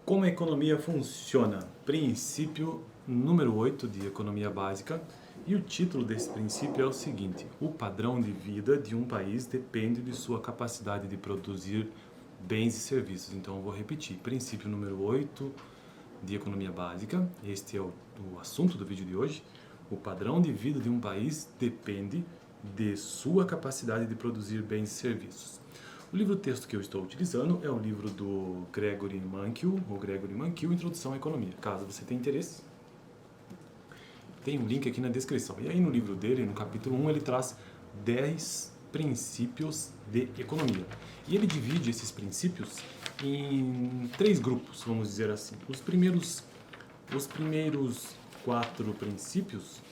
Como a economia funciona? Princípio número 8 de economia básica. E o título desse princípio é o seguinte: o padrão de vida de um país depende de sua capacidade de produzir bens e serviços. Então eu vou repetir: princípio número 8 de economia básica. Este é o assunto do vídeo de hoje. O padrão de vida de um país depende de sua capacidade de produzir bens e serviços. O livro-texto que eu estou utilizando é o livro do Gregory Mankiw, Introdução à Economia. Caso você tenha interesse, tem um link aqui na descrição. E aí no livro dele, no capítulo 1, ele traz 10 princípios de economia. E ele divide esses princípios em 3 grupos, vamos dizer assim. Os primeiros 4 princípios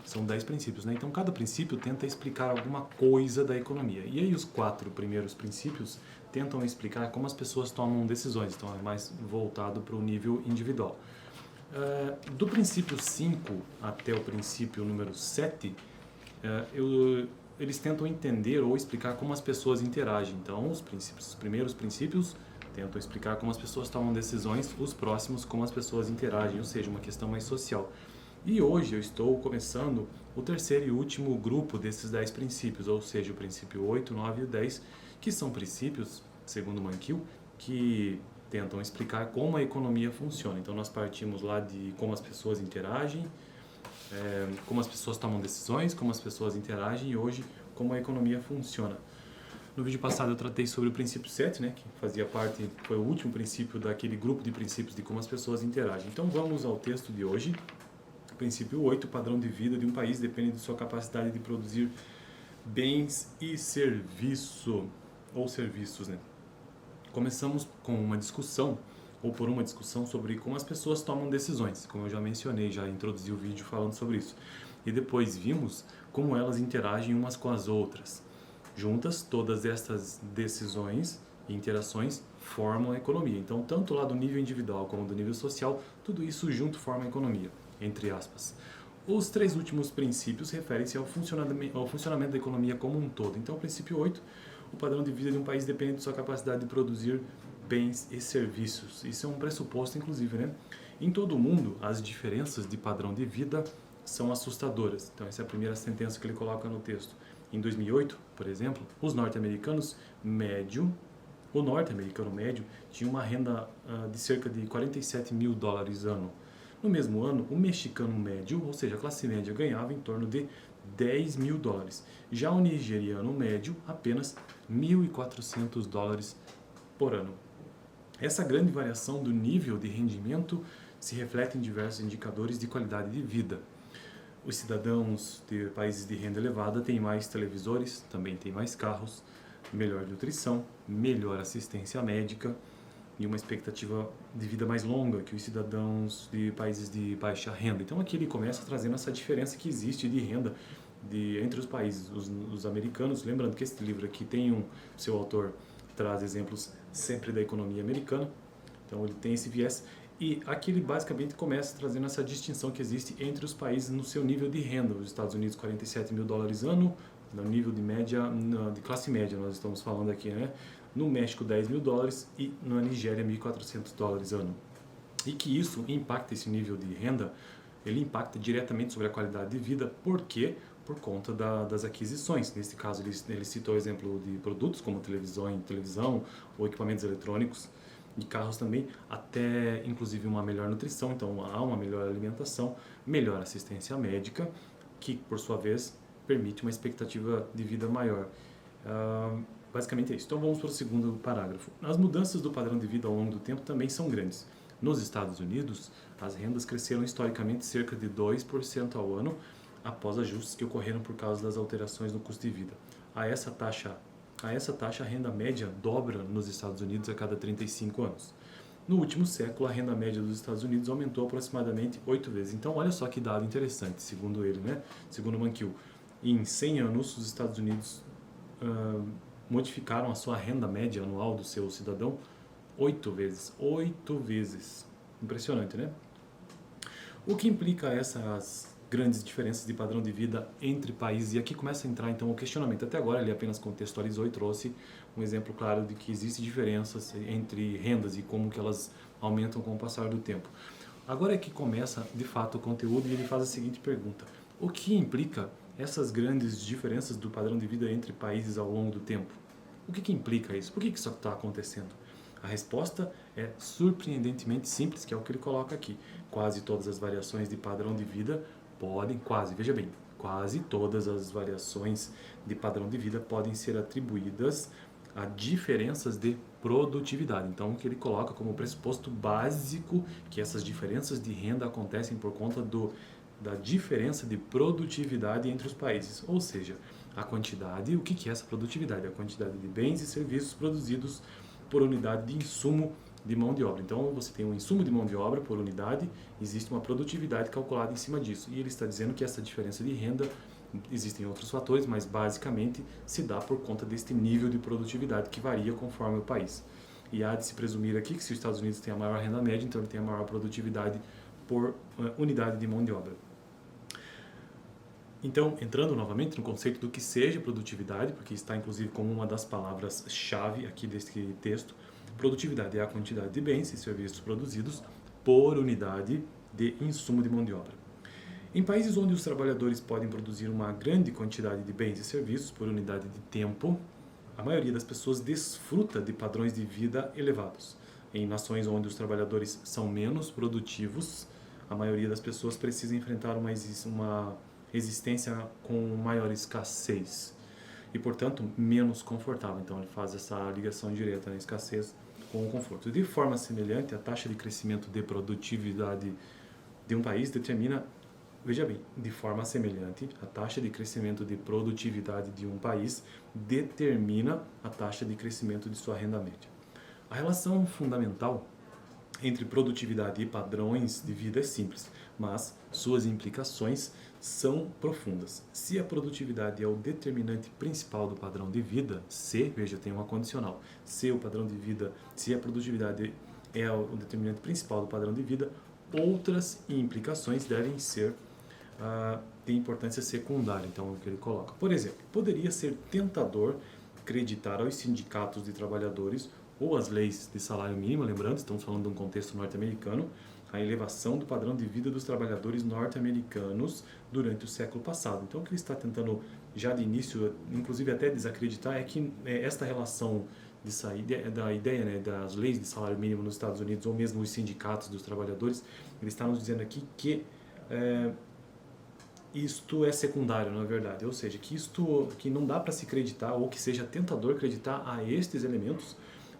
são 10 princípios, né? Então, cada princípio tenta explicar alguma coisa da economia. E aí, os 4 primeiros princípios tentam explicar como as pessoas tomam decisões. Então, é mais voltado para o nível individual. Do princípio 5 até o princípio número 7, eles tentam entender ou explicar como as pessoas interagem. Então, os primeiros princípios tentam explicar como as pessoas tomam decisões, os próximos como as pessoas interagem, ou seja, uma questão mais social. E hoje eu estou começando o terceiro e último grupo desses 10 princípios, ou seja, o princípio 8, 9 e 10, que são princípios, segundo Mankiw, que tentam explicar como a economia funciona. Então nós partimos lá de como as pessoas interagem, como as pessoas tomam decisões, como as pessoas interagem e hoje como a economia funciona. No vídeo passado eu tratei sobre o princípio 7, né, que fazia parte, foi o último princípio daquele grupo de princípios de como as pessoas interagem. Então vamos ao texto de hoje. Princípio 8, o padrão de vida de um país depende de sua capacidade de produzir bens e serviços, né? Começamos com uma discussão, ou por uma discussão sobre como as pessoas tomam decisões, como eu já mencionei, já introduzi o vídeo falando sobre isso. E depois vimos como elas interagem umas com as outras. Juntas, todas estas decisões e interações formam a economia. Então, tanto lá do nível individual como do nível social, tudo isso junto forma a economia, entre aspas. Os 3 últimos princípios referem-se ao funcionamento da economia como um todo. Então, o princípio 8, o padrão de vida de um país depende de sua capacidade de produzir bens e serviços. Isso é um pressuposto, inclusive, né? Em todo o mundo, as diferenças de padrão de vida são assustadoras. Então, essa é a primeira sentença que ele coloca no texto. Em 2008, por exemplo, o norte-americano médio tinha uma renda de cerca de $47.000 ano. No mesmo ano, o mexicano médio, ou seja, a classe média, ganhava em torno de $10.000. Já o nigeriano médio, apenas $1.400 por ano. Essa grande variação do nível de rendimento se reflete em diversos indicadores de qualidade de vida. Os cidadãos de países de renda elevada têm mais televisores, também têm mais carros, melhor nutrição, melhor assistência médica e uma expectativa de vida mais longa que os cidadãos de países de baixa renda. Então aqui ele começa trazendo essa diferença que existe de renda entre os países. Os americanos, lembrando que este livro aqui tem seu autor traz exemplos sempre da economia americana, então ele tem esse viés. E aqui ele basicamente começa trazendo essa distinção que existe entre os países no seu nível de renda. Os Estados Unidos, $47.000 ano, no nível de média, de classe média nós estamos falando aqui, né? No México, $10.000 e na Nigéria, $1.400 ano. E que isso impacta esse nível de renda, ele impacta diretamente sobre a qualidade de vida, por quê? Por conta das aquisições. Nesse caso, ele citou o exemplo de produtos como televisão ou equipamentos eletrônicos, de carros também, até inclusive uma melhor nutrição, então há uma melhor alimentação, melhor assistência médica, que por sua vez permite uma expectativa de vida maior. Basicamente é isso. Então vamos para o segundo parágrafo. As mudanças do padrão de vida ao longo do tempo também são grandes. Nos Estados Unidos, as rendas cresceram historicamente cerca de 2% ao ano após ajustes que ocorreram por causa das alterações no custo de vida. A essa taxa, a renda média dobra nos Estados Unidos a cada 35 anos. No último século, a renda média dos Estados Unidos aumentou aproximadamente 8 vezes. Então, olha só que dado interessante, segundo ele, né? Segundo Mankiw. Em 100 anos, os Estados Unidos modificaram a sua renda média anual do seu cidadão 8 vezes. 8 vezes. Impressionante, né? O que implica essas grandes diferenças de padrão de vida entre países. E aqui começa a entrar então o questionamento. Até agora ele apenas contextualizou e trouxe um exemplo claro de que existem diferenças entre rendas e como que elas aumentam com o passar do tempo. Agora é que começa de fato o conteúdo e ele faz a seguinte pergunta: o que implica essas grandes diferenças do padrão de vida entre países ao longo do tempo? O que implica isso? Por que isso está acontecendo? A resposta é surpreendentemente simples, que é o que ele coloca aqui. Quase todas as variações de padrão de vida veja bem, quase todas as variações de padrão de vida podem ser atribuídas a diferenças de produtividade. Então, o que ele coloca como pressuposto básico que essas diferenças de renda acontecem por conta da diferença de produtividade entre os países. Ou seja, a quantidade, o que é essa produtividade? A quantidade de bens e serviços produzidos por unidade de insumo de mão de obra. Então, você tem um insumo de mão de obra por unidade, existe uma produtividade calculada em cima disso. E ele está dizendo que essa diferença de renda, existem outros fatores, mas basicamente se dá por conta deste nível de produtividade que varia conforme o país. E há de se presumir aqui que se os Estados Unidos têm a maior renda média, então ele tem a maior produtividade por unidade de mão de obra. Então, entrando novamente no conceito do que seja produtividade, porque está inclusive como uma das palavras-chave aqui deste texto, produtividade é a quantidade de bens e serviços produzidos por unidade de insumo de mão de obra. Em países onde os trabalhadores podem produzir uma grande quantidade de bens e serviços por unidade de tempo, a maioria das pessoas desfruta de padrões de vida elevados. Em nações onde os trabalhadores são menos produtivos, a maioria das pessoas precisa enfrentar uma existência com maior escassez e, portanto, menos confortável. Então, ele faz essa ligação direta na escassez com o conforto. De forma semelhante, a taxa de crescimento de produtividade de um país determina, veja bem, de forma semelhante, a taxa de crescimento de produtividade de um país determina a taxa de crescimento de sua renda média. A relação fundamental entre produtividade e padrões de vida é simples, mas suas implicações são profundas. Se a produtividade é o determinante principal do padrão de vida, veja, tem uma condicional, se a produtividade é o determinante principal do padrão de vida, outras implicações devem ser de importância secundária, então é o que ele coloca. Por exemplo, poderia ser tentador acreditar aos sindicatos de trabalhadores ou às leis de salário mínimo, lembrando, estamos falando de um contexto norte-americano, a elevação do padrão de vida dos trabalhadores norte-americanos durante o século passado. Então, o que ele está tentando, já de início, inclusive até desacreditar, é que esta relação da ideia, né, das leis de salário mínimo nos Estados Unidos, ou mesmo os sindicatos dos trabalhadores, ele está nos dizendo aqui que isto é secundário, na verdade. Ou seja, que não dá para se acreditar, ou que seja tentador acreditar a estes elementos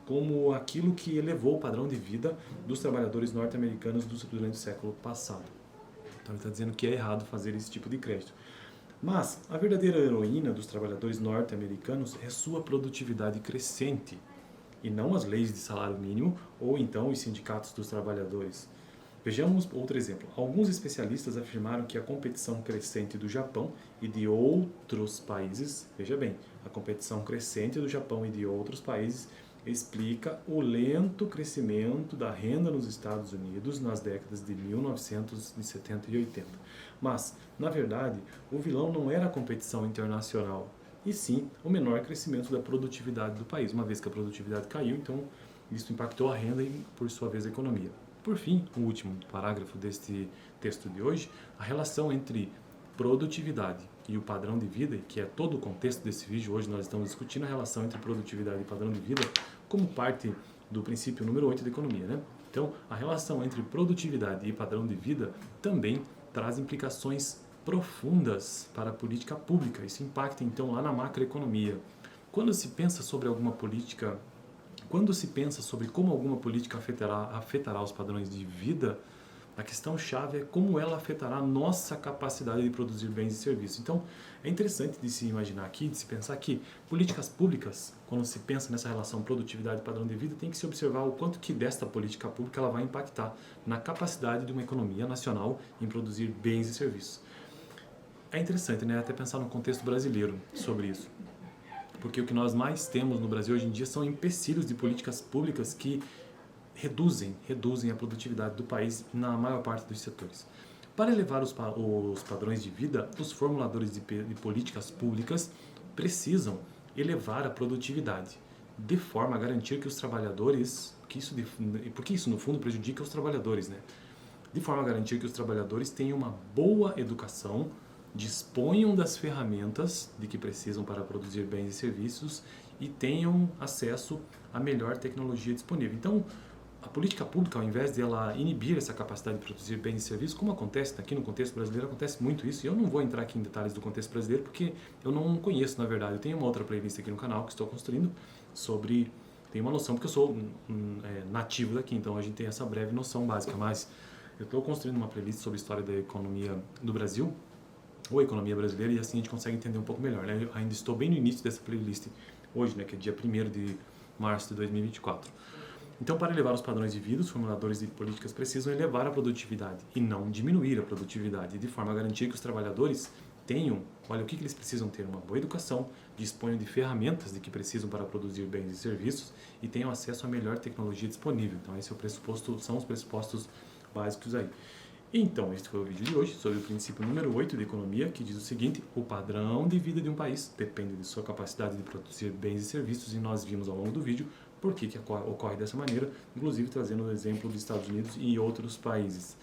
como aquilo que elevou o padrão de vida dos trabalhadores norte-americanos durante o século passado. Então ele está dizendo que é errado fazer esse tipo de crédito. Mas a verdadeira heroína dos trabalhadores norte-americanos é sua produtividade crescente, e não as leis de salário mínimo ou então os sindicatos dos trabalhadores. Vejamos outro exemplo. Alguns especialistas afirmaram que a competição crescente do Japão e de outros países, veja bem, a competição crescente do Japão e de outros países explica o lento crescimento da renda nos Estados Unidos nas décadas de 1970 e 80. Mas, na verdade, o vilão não era a competição internacional, e sim o menor crescimento da produtividade do país. Uma vez que a produtividade caiu, então isso impactou a renda e, por sua vez, a economia. Por fim, o último parágrafo deste texto de hoje, a relação entre produtividade e o padrão de vida, que é todo o contexto desse vídeo. Hoje nós estamos discutindo a relação entre produtividade e padrão de vida como parte do princípio número 8 da economia, né? Então, a relação entre produtividade e padrão de vida também traz implicações profundas para a política pública. Isso impacta, então, lá na macroeconomia. Quando se pensa sobre como alguma política afetará os padrões de vida, a questão-chave é como ela afetará a nossa capacidade de produzir bens e serviços. Então, é interessante de se imaginar aqui, de se pensar que políticas públicas, quando se pensa nessa relação produtividade e padrão de vida, tem que se observar o quanto que desta política pública ela vai impactar na capacidade de uma economia nacional em produzir bens e serviços. É interessante, né, até pensar no contexto brasileiro sobre isso. Porque o que nós mais temos no Brasil hoje em dia são empecilhos de políticas públicas que reduzem a produtividade do país na maior parte dos setores. Para elevar os padrões de vida, os formuladores de políticas públicas precisam elevar a produtividade, de forma a garantir que os trabalhadores, porque isso no fundo prejudica os trabalhadores, né? De forma a garantir que os trabalhadores tenham uma boa educação, disponham das ferramentas de que precisam para produzir bens e serviços e tenham acesso à melhor tecnologia disponível. Então, a política pública, ao invés de ela inibir essa capacidade de produzir bens e serviços, como acontece aqui no contexto brasileiro, acontece muito isso, e eu não vou entrar aqui em detalhes do contexto brasileiro, porque eu não conheço, na verdade. Eu tenho uma outra playlist aqui no canal que estou construindo sobre... Tenho uma noção, porque eu sou nativo daqui, então a gente tem essa breve noção básica, mas eu estou construindo uma playlist sobre a história da economia do Brasil, ou a economia brasileira, e assim a gente consegue entender um pouco melhor, né? Eu ainda estou bem no início dessa playlist hoje, né, que é dia 1º de março de 2024. Então, para elevar os padrões de vida, os formuladores de políticas precisam elevar a produtividade e não diminuir a produtividade, de forma a garantir que os trabalhadores tenham, olha, o que eles precisam ter? Uma boa educação, disponham de ferramentas de que precisam para produzir bens e serviços e tenham acesso à melhor tecnologia disponível. Então, esse é o pressuposto, são os pressupostos básicos aí. Então, este foi o vídeo de hoje sobre o princípio número 8 de economia, que diz o seguinte: o padrão de vida de um país depende de sua capacidade de produzir bens e serviços, e nós vimos ao longo do vídeo por que ocorre dessa maneira, inclusive trazendo o exemplo dos Estados Unidos e outros países.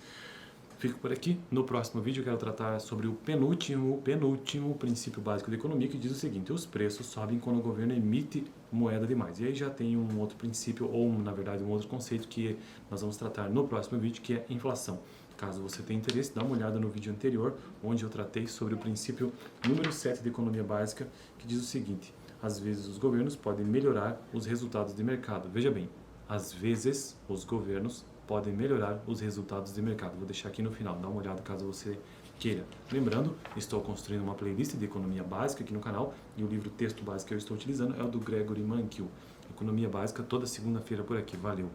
Fico por aqui. No próximo vídeo eu quero tratar sobre o penúltimo princípio básico da economia, que diz o seguinte: os preços sobem quando o governo emite moeda demais. E aí já tem um outro princípio, ou na verdade um outro conceito que nós vamos tratar no próximo vídeo, que é inflação. Caso você tenha interesse, dá uma olhada no vídeo anterior, onde eu tratei sobre o princípio número 7 da economia básica, que diz o seguinte: às vezes os governos podem melhorar os resultados de mercado. Veja bem, às vezes os governos podem melhorar os resultados de mercado. Vou deixar aqui no final, dá uma olhada caso você queira. Lembrando, estou construindo uma playlist de economia básica aqui no canal, e o livro texto básico que eu estou utilizando é o do Gregory Mankiw. Economia básica toda segunda-feira por aqui. Valeu!